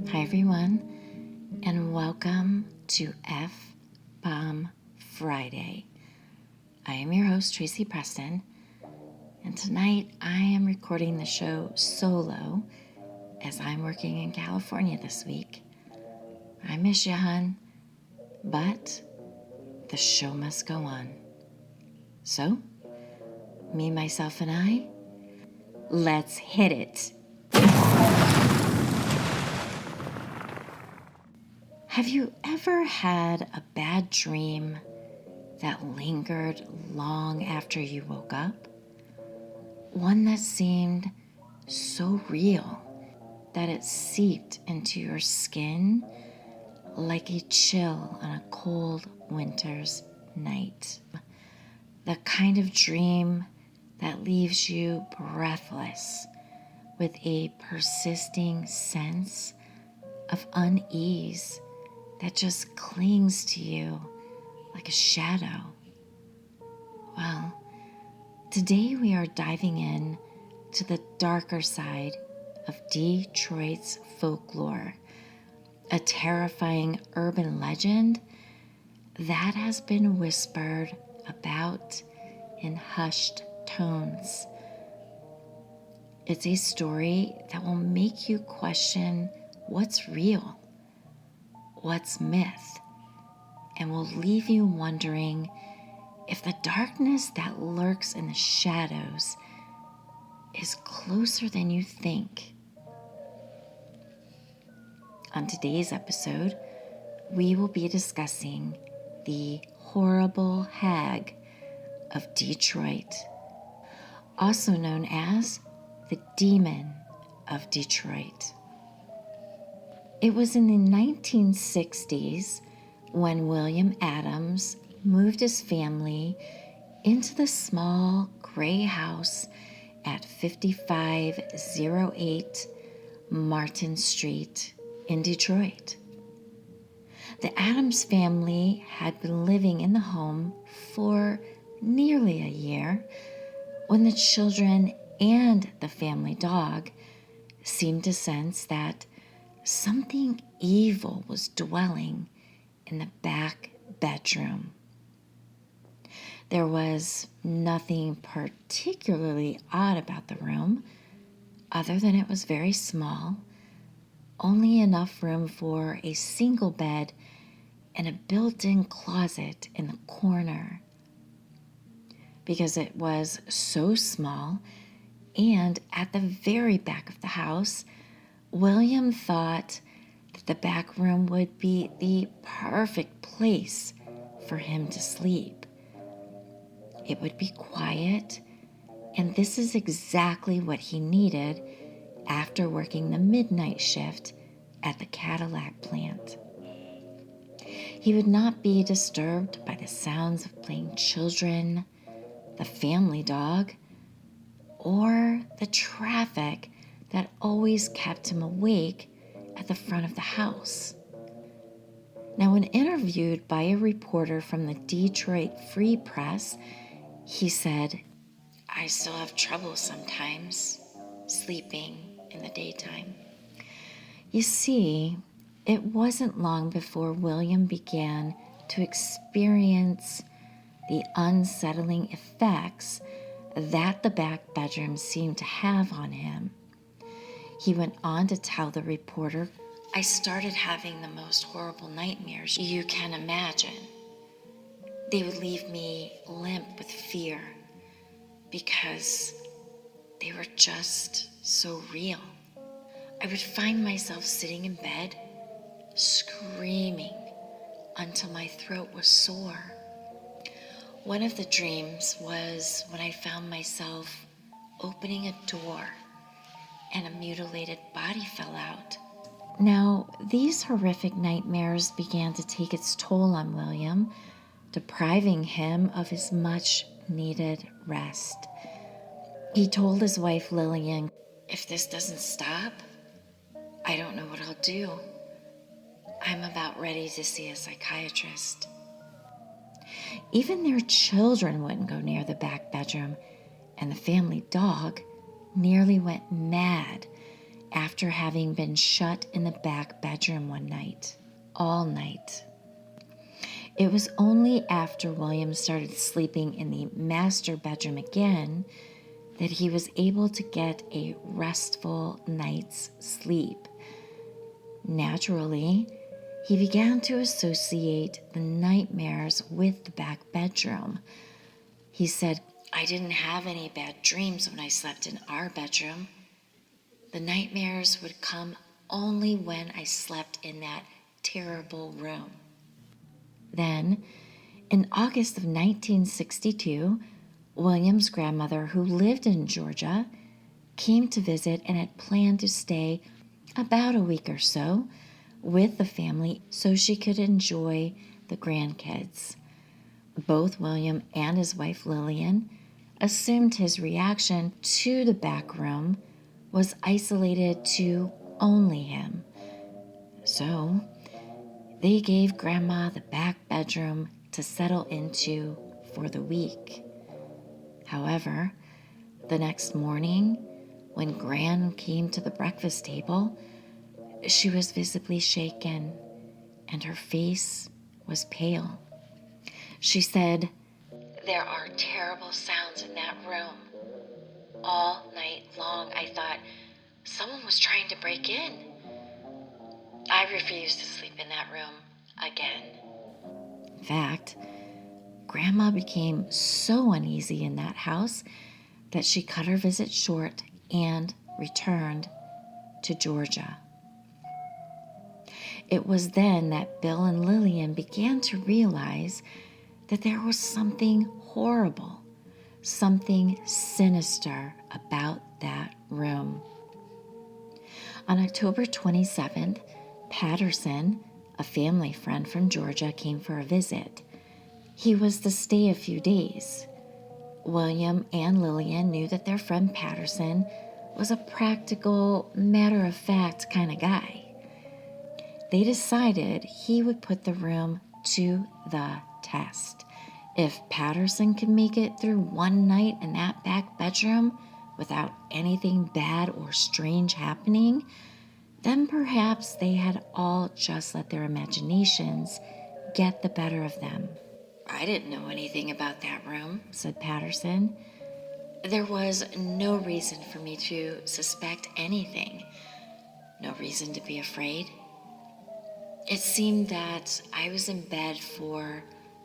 Hi everyone, and welcome to F-Bomb Friday. I am your host, Tracy Preston, and tonight I am recording the show solo as I'm working in California this week. I miss you, hun, but the show must go on. So, me, myself, and I, let's hit it. Have you ever had a bad dream that lingered long after you woke up? One that seemed so real that it seeped into your skin like a chill on a cold winter's night. The kind of dream that leaves you breathless with a persisting sense of unease that just clings to you like a shadow. Well, today we are diving in to the darker side of Detroit's folklore, a terrifying urban legend that has been whispered about in hushed tones. It's a story that will make you question what's real, what's myth, and will leave you wondering if the darkness that lurks in the shadows is closer than you think. On today's episode, we will be discussing the Horrible Hag of Detroit, also known as the Demon of Detroit. It was in the 1960s when William Adams moved his family into the small gray house at 5508 Martin Street in Detroit. The Adams family had been living in the home for nearly a year when the children and the family dog seemed to sense that something evil was dwelling in the back bedroom. There was nothing particularly odd about the room, other than it was very small, only enough room for a single bed and a built-in closet in the corner. Because it was so small and at the very back of the house, William thought that the back room would be the perfect place for him to sleep. It would be quiet, and this is exactly what he needed after working the midnight shift at the Cadillac plant. He would not be disturbed by the sounds of playing children, the family dog, or the traffic that always kept him awake at the front of the house. Now, when interviewed by a reporter from the Detroit Free Press, he said, "I still have trouble sometimes sleeping in the daytime." You see, it wasn't long before William began to experience the unsettling effects that the back bedroom seemed to have on him. He went on to tell the reporter, "I started having the most horrible nightmares you can imagine. They would leave me limp with fear because they were just so real. I would find myself sitting in bed, screaming until my throat was sore. One of the dreams was when I found myself opening a door and a mutilated body fell out." Now, these horrific nightmares began to take its toll on William, depriving him of his much-needed rest. He told his wife, Lillian, "If this doesn't stop, I don't know what I'll do. I'm about ready to see a psychiatrist." Even their children wouldn't go near the back bedroom, and the family dog nearly went mad after having been shut in the back bedroom one night, all night. It was only after William started sleeping in the master bedroom again that he was able to get a restful night's sleep. Naturally, he began to associate the nightmares with the back bedroom. He said, "I didn't have any bad dreams when I slept in our bedroom. The nightmares would come only when I slept in that terrible room." Then, in August of 1962, William's grandmother, who lived in Georgia, came to visit and had planned to stay about a week or so with the family so she could enjoy the grandkids. Both William and his wife Lillian assumed his reaction to the back room was isolated to only him. So they gave Grandma the back bedroom to settle into for the week. However, the next morning, when Gran came to the breakfast table, she was visibly shaken and her face was pale. She said, "There are terrible sounds in that room. All night long, I thought someone was trying to break in. I refuse to sleep in that room again." In fact, Grandma became so uneasy in that house that she cut her visit short and returned to Georgia. It was then that Bill and Lillian began to realize that there was something horrible, something sinister about that room. On October 27th, Patterson, a family friend from Georgia, came for a visit. He was to stay a few days. William and Lillian knew that their friend Patterson was a practical, matter-of-fact kind of guy. They decided he would put the room to the test. If Patterson could make it through one night in that back bedroom without anything bad or strange happening, then perhaps they had all just let their imaginations get the better of them. "I didn't know anything about that room," said Patterson. "There was no reason for me to suspect anything, no reason to be afraid. It seemed that I was in bed for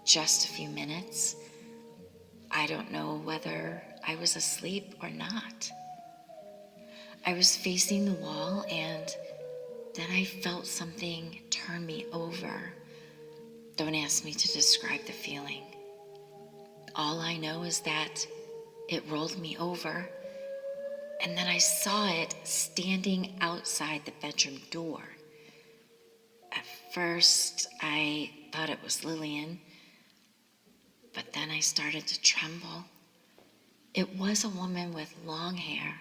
just a few minutes. I don't know whether I was asleep or not. I was facing the wall and then I felt something turn me over. Don't ask me to describe the feeling. All I know is that it rolled me over, and then I saw it standing outside the bedroom door. At first, I thought it was Lillian, but then I started to tremble. It was a woman with long hair.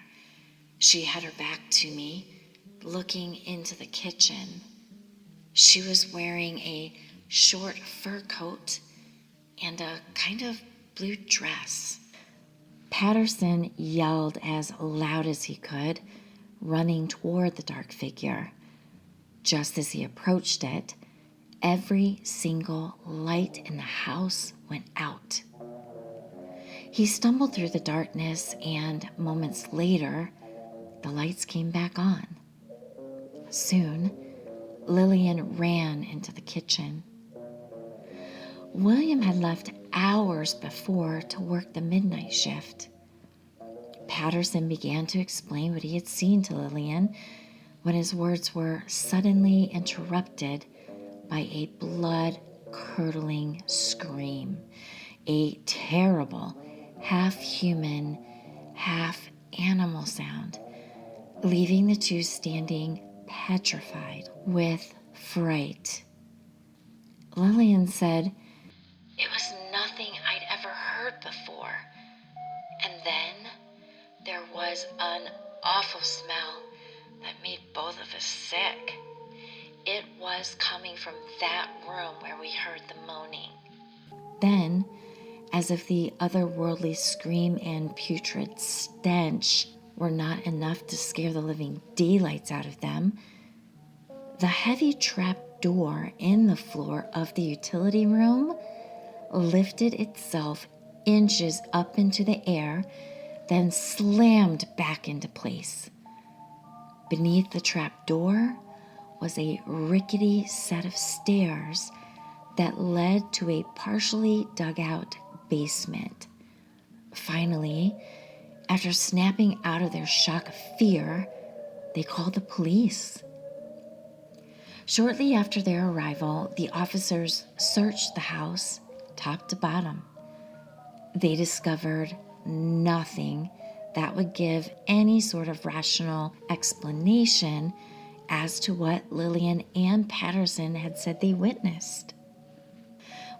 She had her back to me, looking into the kitchen. She was wearing a short fur coat and a kind of blue dress." Patterson yelled as loud as he could, running toward the dark figure. Just as he approached it, every single light in the house went out. He stumbled through the darkness, and moments later, the lights came back on. Soon, Lillian ran into the kitchen. William had left hours before to work the midnight shift. Patterson began to explain what he had seen to Lillian when his words were suddenly interrupted by a blood-curdling scream, a terrible, half-human, half-animal sound, leaving the two standing petrified with fright. Lillian said, "It was nothing I'd ever heard before. And then there was an awful smell that made both of us sick. It was coming from that room where we heard the moaning." Then, as if the otherworldly scream and putrid stench were not enough to scare the living daylights out of them, the heavy trap door in the floor of the utility room lifted itself inches up into the air, then slammed back into place. Beneath the trap door was a rickety set of stairs that led to a partially dug out basement. Finally, after snapping out of their shock of fear, they called the police. Shortly after their arrival, the officers searched the house top to bottom. They discovered nothing that would give any sort of rational explanation as to what Lillian and Patterson had said they witnessed.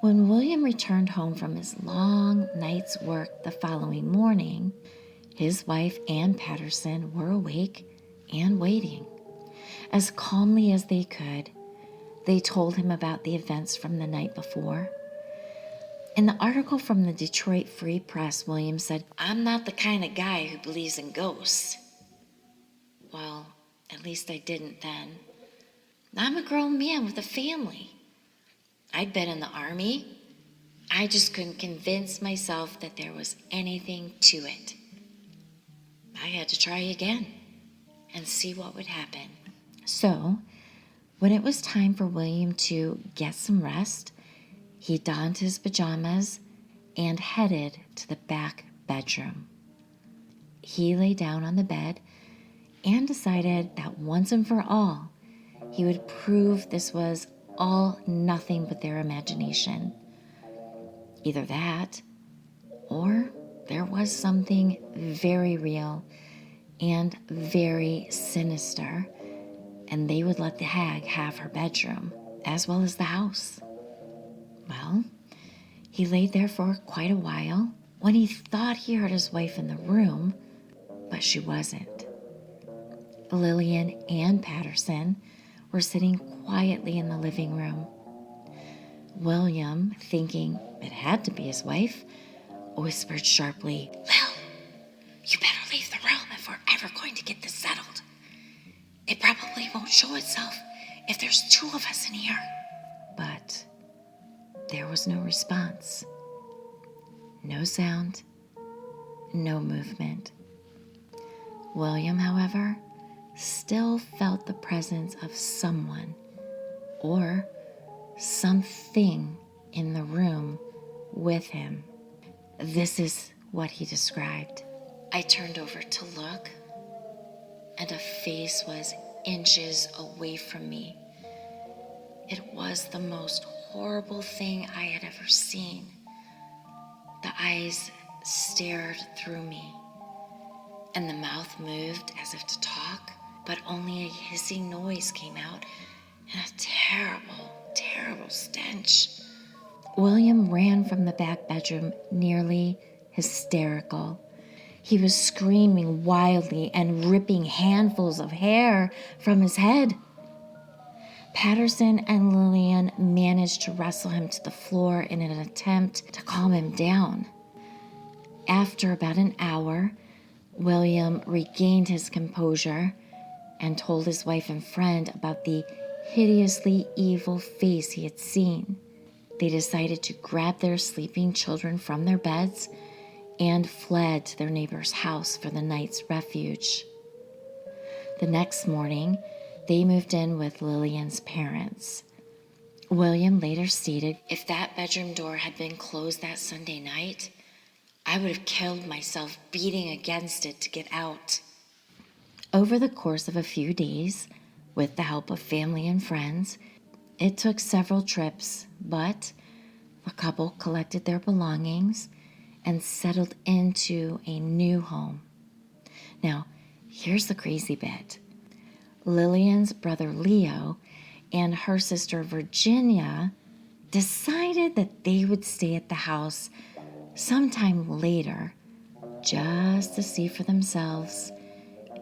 When William returned home from his long night's work the following morning, his wife and Patterson were awake and waiting. As calmly as they could, they told him about the events from the night before. In the article from the Detroit Free Press, William said, "I'm not the kind of guy who believes in ghosts." Well, at least I didn't then. I'm a grown man with a family. I'd been in the Army. I just couldn't convince myself that there was anything to it. I had to try again and see what would happen. So, when it was time for William to get some rest, he donned his pajamas and headed to the back bedroom. He lay down on the bed and decided that once and for all, he would prove this was all nothing but their imagination. Either that, or there was something very real and very sinister, and they would let the hag have her bedroom, as well as the house. Well, he lay there for quite a while when he thought he heard his wife in the room, but she wasn't. Lillian and Patterson were sitting quietly in the living room. William, thinking it had to be his wife, whispered sharply, "Lil, you better leave the room if we're ever going to get this settled. It probably won't show itself if there's two of us in here." But there was no response. No sound, no movement. William, however, still felt the presence of someone or something in the room with him. This is what he described. "I turned over to look, and a face was inches away from me. It was the most horrible thing I had ever seen. The eyes stared through me, and the mouth moved as if to talk, but only a hissing noise came out and a terrible, terrible stench." William ran from the back bedroom, nearly hysterical. He was screaming wildly and ripping handfuls of hair from his head. Patterson and Lillian managed to wrestle him to the floor in an attempt to calm him down. After about an hour, William regained his composure and told his wife and friend about the hideously evil face he had seen. They decided to grab their sleeping children from their beds and fled to their neighbor's house for the night's refuge. The next morning, they moved in with Lillian's parents. William later stated, "If that bedroom door had been closed that Sunday night, I would have killed myself beating against it to get out." Over the course of a few days, with the help of family and friends, it took several trips, but the couple collected their belongings and settled into a new home. Now, here's the crazy bit. Lillian's brother Leo and her sister Virginia decided that they would stay at the house sometime later just to see for themselves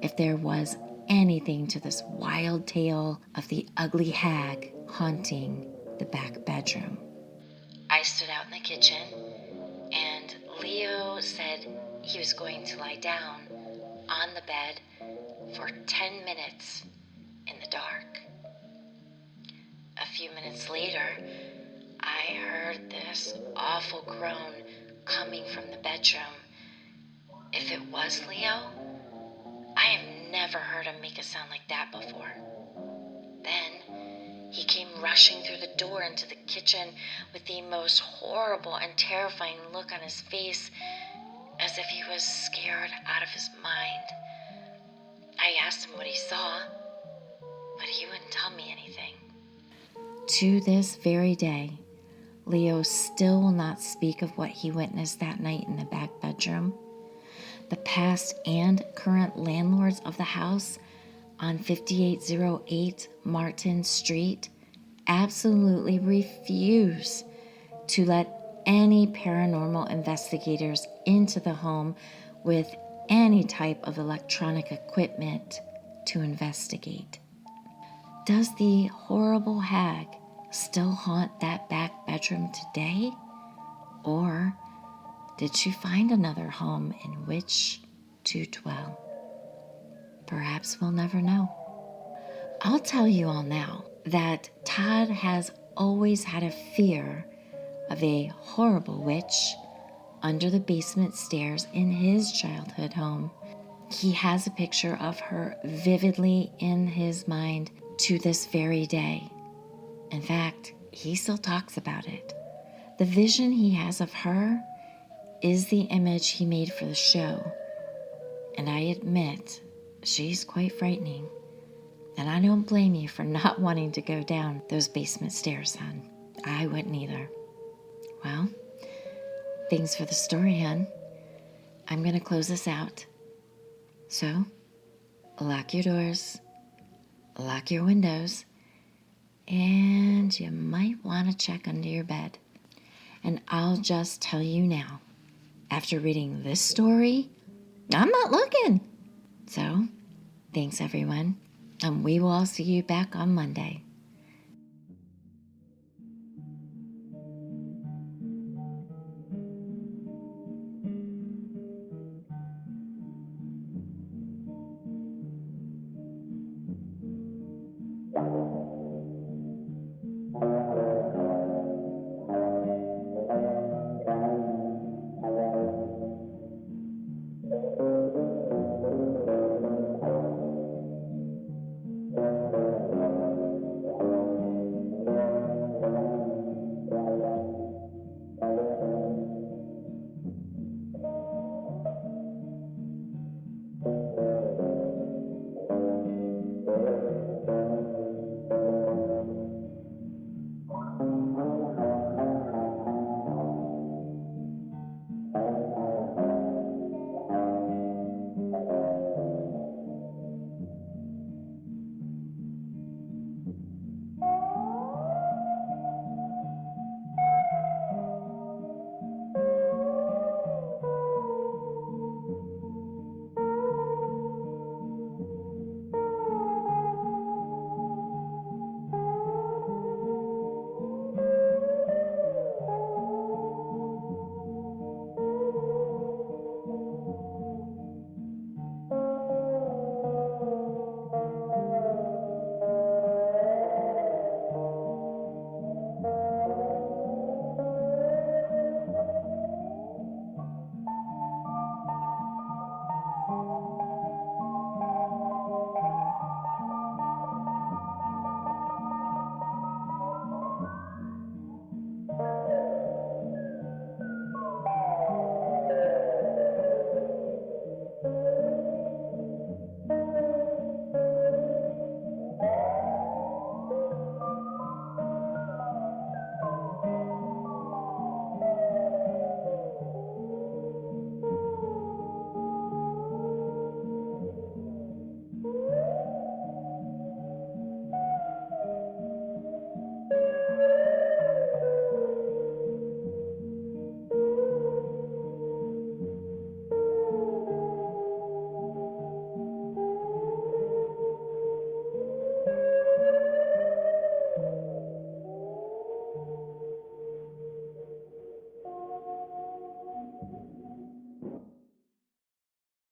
if there was anything to this wild tale of the ugly hag haunting the back bedroom. I stood out in the kitchen, and Leo said he was going to lie down on the bed for 10 minutes in the dark. A few minutes later, I heard this awful groan coming from the bedroom. If it was Leo, I have never heard him make a sound like that before. Then he came rushing through the door into the kitchen with the most horrible and terrifying look on his face, as if he was scared out of his mind. I asked him what he saw, but he wouldn't tell me anything. To this very day, Leo still will not speak of what he witnessed that night in the back bedroom. The past and current landlords of the house on 5808 Martin Street absolutely refuse to let any paranormal investigators into the home with any type of electronic equipment to investigate. Does the horrible hag still haunt that back bedroom today? Or did she find another home in which to dwell? Perhaps we'll never know. I'll tell you all now that Todd has always had a fear of a horrible witch under the basement stairs in his childhood home. He has a picture of her vividly in his mind to this very day. In fact, he still talks about it. The vision he has of her is the image he made for the show. And I admit, she's quite frightening. And I don't blame you for not wanting to go down those basement stairs, hon. I wouldn't either. Well, thanks for the story, hon. I'm going to close this out. So, lock your doors, lock your windows, and you might want to check under your bed. And I'll just tell you now, after reading this story, I'm not looking. So, thanks everyone, and we will all see you back on Monday.